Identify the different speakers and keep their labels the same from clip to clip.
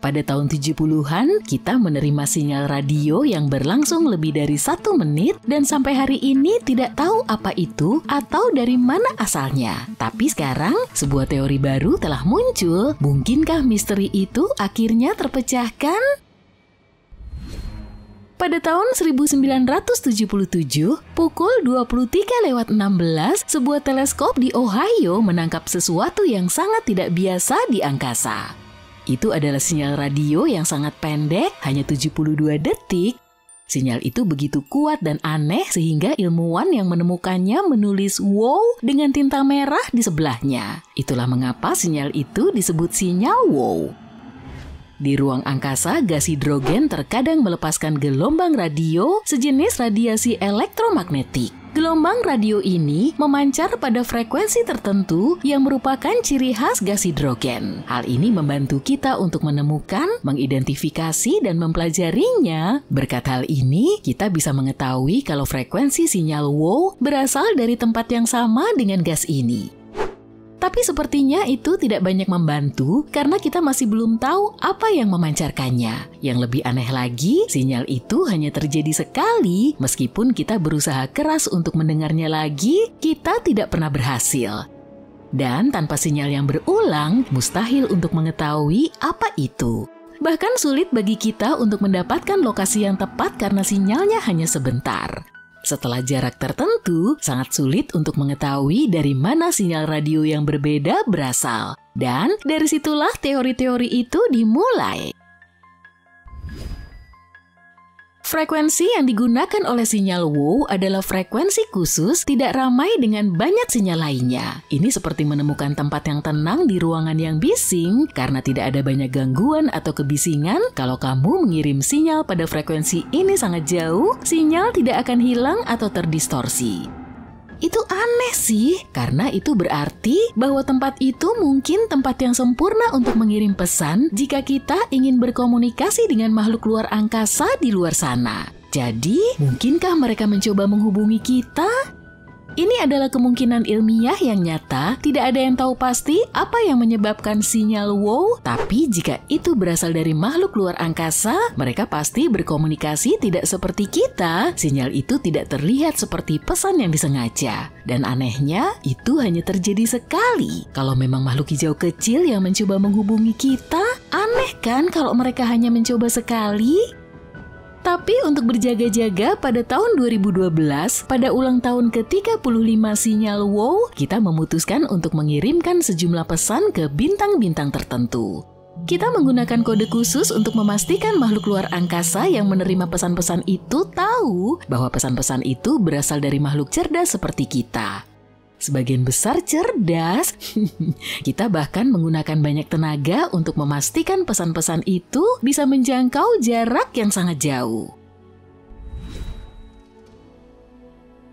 Speaker 1: Pada tahun 70-an, kita menerima sinyal radio yang berlangsung lebih dari 1 menit dan sampai hari ini tidak tahu apa itu atau dari mana asalnya. Tapi sekarang, sebuah teori baru telah muncul. Mungkinkah misteri itu akhirnya terpecahkan? Pada tahun 1977, pukul 23:16, sebuah teleskop di Ohio menangkap sesuatu yang sangat tidak biasa di angkasa. Itu adalah sinyal radio yang sangat pendek, hanya 72 detik. Sinyal itu begitu kuat dan aneh sehingga ilmuwan yang menemukannya menulis "wow" dengan tinta merah di sebelahnya. Itulah mengapa sinyal itu disebut sinyal wow. Di ruang angkasa, gas hidrogen terkadang melepaskan gelombang radio sejenis radiasi elektromagnetik. Gelombang radio ini memancar pada frekuensi tertentu yang merupakan ciri khas gas hidrogen. Hal ini membantu kita untuk menemukan, mengidentifikasi, dan mempelajarinya. Berkat hal ini, kita bisa mengetahui kalau frekuensi sinyal wow berasal dari tempat yang sama dengan gas ini. Tapi sepertinya itu tidak banyak membantu karena kita masih belum tahu apa yang memancarkannya. Yang lebih aneh lagi, sinyal itu hanya terjadi sekali. Meskipun kita berusaha keras untuk mendengarnya lagi, kita tidak pernah berhasil. Dan tanpa sinyal yang berulang, mustahil untuk mengetahui apa itu. Bahkan sulit bagi kita untuk mendapatkan lokasi yang tepat karena sinyalnya hanya sebentar. Setelah jarak tertentu, sangat sulit untuk mengetahui dari mana sinyal radio yang berbeda berasal. Dan dari situlah teori-teori itu dimulai. Frekuensi yang digunakan oleh sinyal wow adalah frekuensi khusus tidak ramai dengan banyak sinyal lainnya. Ini seperti menemukan tempat yang tenang di ruangan yang bising karena tidak ada banyak gangguan atau kebisingan. Kalau kamu mengirim sinyal pada frekuensi ini sangat jauh, sinyal tidak akan hilang atau terdistorsi. Itu aneh sih, karena itu berarti bahwa tempat itu mungkin tempat yang sempurna untuk mengirim pesan jika kita ingin berkomunikasi dengan makhluk luar angkasa di luar sana. Jadi, mungkinkah mereka mencoba menghubungi kita? Ini adalah kemungkinan ilmiah yang nyata, tidak ada yang tahu pasti apa yang menyebabkan sinyal wow, tapi jika itu berasal dari makhluk luar angkasa, mereka pasti berkomunikasi tidak seperti kita. Sinyal itu tidak terlihat seperti pesan yang disengaja. Dan anehnya, itu hanya terjadi sekali. Kalau memang makhluk hijau kecil yang mencoba menghubungi kita, aneh kan kalau mereka hanya mencoba sekali? Tapi untuk berjaga-jaga pada tahun 2012, pada ulang tahun ke-35 sinyal wow, kita memutuskan untuk mengirimkan sejumlah pesan ke bintang-bintang tertentu. Kita menggunakan kode khusus untuk memastikan makhluk luar angkasa yang menerima pesan-pesan itu tahu bahwa pesan-pesan itu berasal dari makhluk cerdas seperti kita. Sebagian besar cerdas, kita bahkan menggunakan banyak tenaga untuk memastikan pesan-pesan itu bisa menjangkau jarak yang sangat jauh.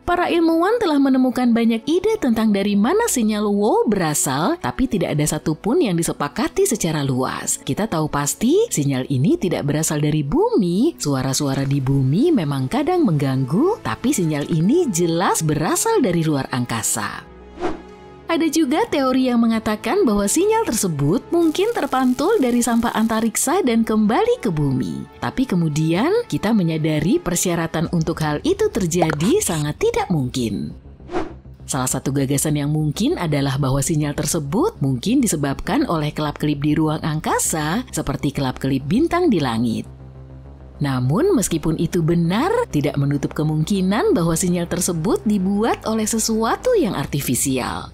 Speaker 1: Para ilmuwan telah menemukan banyak ide tentang dari mana sinyal wow berasal, tapi tidak ada satupun yang disepakati secara luas. Kita tahu pasti sinyal ini tidak berasal dari bumi. Suara-suara di bumi memang kadang mengganggu, tapi sinyal ini jelas berasal dari luar angkasa. Ada juga teori yang mengatakan bahwa sinyal tersebut mungkin terpantul dari sampah antariksa dan kembali ke bumi. Tapi kemudian kita menyadari persyaratan untuk hal itu terjadi sangat tidak mungkin. Salah satu gagasan yang mungkin adalah bahwa sinyal tersebut mungkin disebabkan oleh kelap-kelip di ruang angkasa seperti kelap-kelip bintang di langit. Namun meskipun itu benar, tidak menutup kemungkinan bahwa sinyal tersebut dibuat oleh sesuatu yang artifisial.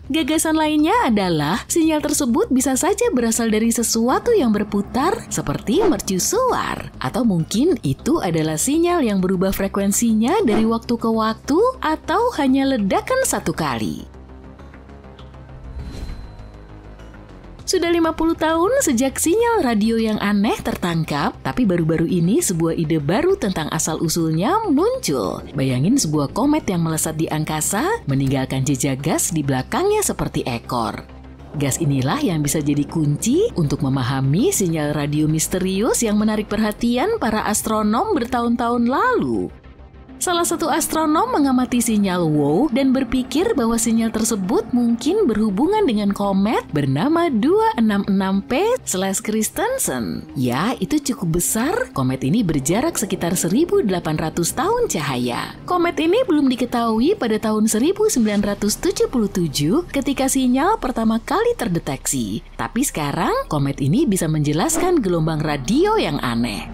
Speaker 1: Gagasan lainnya adalah sinyal tersebut bisa saja berasal dari sesuatu yang berputar seperti mercusuar. Atau mungkin itu adalah sinyal yang berubah frekuensinya dari waktu ke waktu atau hanya ledakan satu kali. Sudah 50 tahun sejak sinyal radio yang aneh tertangkap, tapi baru-baru ini sebuah ide baru tentang asal-usulnya muncul. Bayangin sebuah komet yang melesat di angkasa, meninggalkan jejak gas di belakangnya seperti ekor. Gas inilah yang bisa jadi kunci untuk memahami sinyal radio misterius yang menarik perhatian para astronom bertahun-tahun lalu. Salah satu astronom mengamati sinyal WOW dan berpikir bahwa sinyal tersebut mungkin berhubungan dengan komet bernama 266P/Christensen. Ya, itu cukup besar. Komet ini berjarak sekitar 1.800 tahun cahaya. Komet ini belum diketahui pada tahun 1977 ketika sinyal pertama kali terdeteksi. Tapi sekarang, komet ini bisa menjelaskan gelombang radio yang aneh.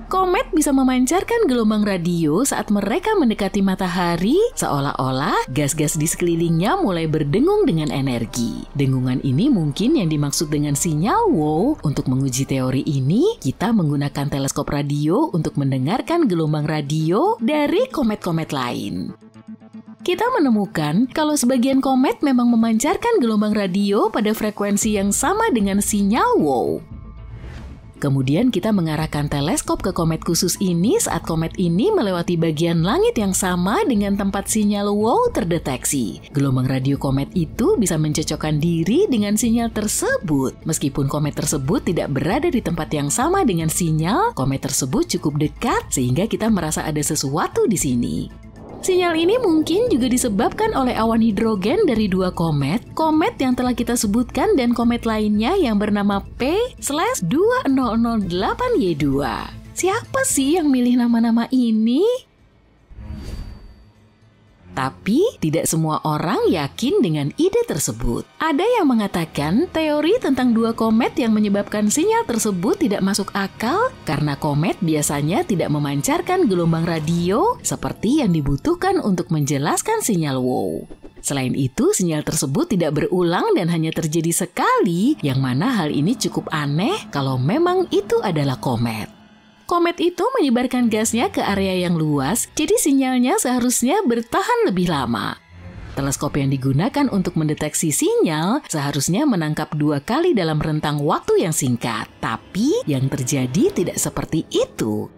Speaker 1: Komet bisa memancarkan gelombang radio saat mereka mendekati matahari, seolah-olah gas-gas di sekelilingnya mulai berdengung dengan energi. Dengungan ini mungkin yang dimaksud dengan sinyal WOW. Untuk menguji teori ini, kita menggunakan teleskop radio untuk mendengarkan gelombang radio dari komet-komet lain. Kita menemukan kalau sebagian komet memang memancarkan gelombang radio pada frekuensi yang sama dengan sinyal WOW. Kemudian kita mengarahkan teleskop ke komet khusus ini saat komet ini melewati bagian langit yang sama dengan tempat sinyal WOW terdeteksi. Gelombang radio komet itu bisa mencocokkan diri dengan sinyal tersebut. Meskipun komet tersebut tidak berada di tempat yang sama dengan sinyal, komet tersebut cukup dekat sehingga kita merasa ada sesuatu di sini. Sinyal ini mungkin juga disebabkan oleh awan hidrogen dari dua komet yang telah kita sebutkan dan komet lainnya yang bernama P/2008Y2. Siapa sih yang milih nama-nama ini? Tapi tidak semua orang yakin dengan ide tersebut. Ada yang mengatakan teori tentang dua komet yang menyebabkan sinyal tersebut tidak masuk akal karena komet biasanya tidak memancarkan gelombang radio seperti yang dibutuhkan untuk menjelaskan sinyal WOW. Selain itu, sinyal tersebut tidak berulang dan hanya terjadi sekali, yang mana hal ini cukup aneh kalau memang itu adalah komet. Komet itu menyebarkan gasnya ke area yang luas, jadi sinyalnya seharusnya bertahan lebih lama. Teleskop yang digunakan untuk mendeteksi sinyal seharusnya menangkap 2 kali dalam rentang waktu yang singkat. Tapi yang terjadi tidak seperti itu.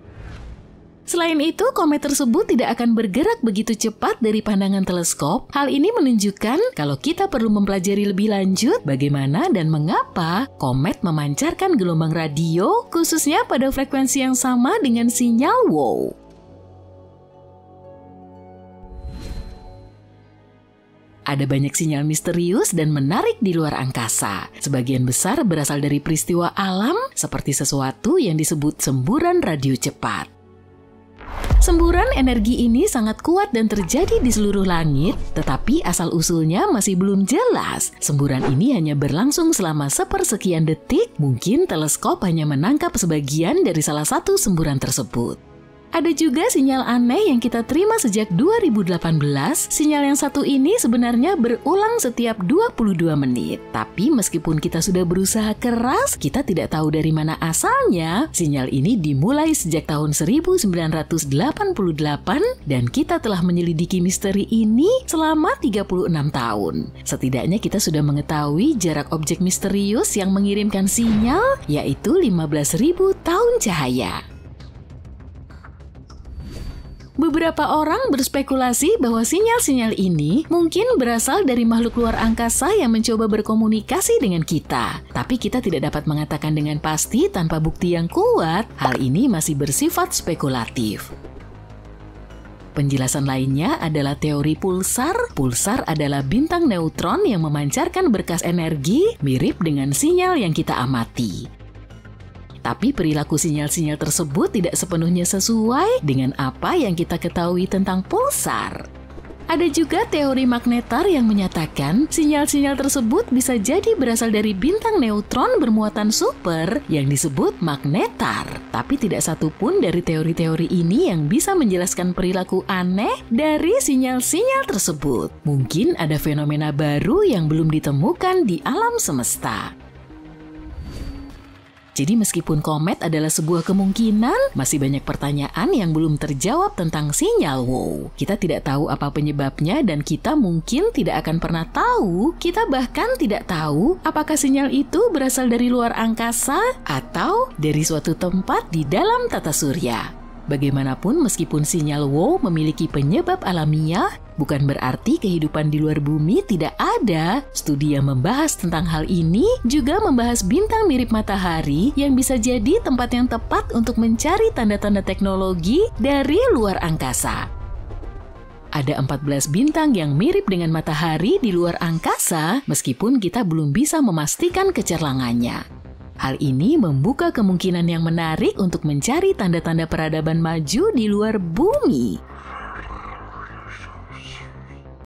Speaker 1: Selain itu, komet tersebut tidak akan bergerak begitu cepat dari pandangan teleskop. Hal ini menunjukkan kalau kita perlu mempelajari lebih lanjut bagaimana dan mengapa komet memancarkan gelombang radio, khususnya pada frekuensi yang sama dengan sinyal WOW. Ada banyak sinyal misterius dan menarik di luar angkasa. Sebagian besar berasal dari peristiwa alam, seperti sesuatu yang disebut semburan radio cepat. Semburan energi ini sangat kuat dan terjadi di seluruh langit, tetapi asal-usulnya masih belum jelas. Semburan ini hanya berlangsung selama sepersekian detik, mungkin teleskop hanya menangkap sebagian dari salah satu semburan tersebut. Ada juga sinyal aneh yang kita terima sejak 2018. Sinyal yang satu ini sebenarnya berulang setiap 22 menit. Tapi meskipun kita sudah berusaha keras, kita tidak tahu dari mana asalnya. Sinyal ini dimulai sejak tahun 1988 dan kita telah menyelidiki misteri ini selama 36 tahun. Setidaknya kita sudah mengetahui jarak objek misterius yang mengirimkan sinyal, yaitu 15.000 tahun cahaya. Beberapa orang berspekulasi bahwa sinyal-sinyal ini mungkin berasal dari makhluk luar angkasa yang mencoba berkomunikasi dengan kita. Tapi kita tidak dapat mengatakan dengan pasti tanpa bukti yang kuat. Hal ini masih bersifat spekulatif. Penjelasan lainnya adalah teori pulsar. Pulsar adalah bintang neutron yang memancarkan berkas energi mirip dengan sinyal yang kita amati. Tapi perilaku sinyal-sinyal tersebut tidak sepenuhnya sesuai dengan apa yang kita ketahui tentang pulsar. Ada juga teori magnetar yang menyatakan sinyal-sinyal tersebut bisa jadi berasal dari bintang neutron bermuatan super yang disebut magnetar. Tapi tidak satu pun dari teori-teori ini yang bisa menjelaskan perilaku aneh dari sinyal-sinyal tersebut. Mungkin ada fenomena baru yang belum ditemukan di alam semesta. Jadi meskipun komet adalah sebuah kemungkinan, masih banyak pertanyaan yang belum terjawab tentang sinyal WOW. Kita tidak tahu apa penyebabnya dan kita mungkin tidak akan pernah tahu. Kita bahkan tidak tahu apakah sinyal itu berasal dari luar angkasa atau dari suatu tempat di dalam tata surya. Bagaimanapun, meskipun sinyal WOW memiliki penyebab alamiah, bukan berarti kehidupan di luar bumi tidak ada. Studi yang membahas tentang hal ini juga membahas bintang mirip matahari yang bisa jadi tempat yang tepat untuk mencari tanda-tanda teknologi dari luar angkasa. Ada 14 bintang yang mirip dengan matahari di luar angkasa, meskipun kita belum bisa memastikan kecerlangannya. Hal ini membuka kemungkinan yang menarik untuk mencari tanda-tanda peradaban maju di luar bumi.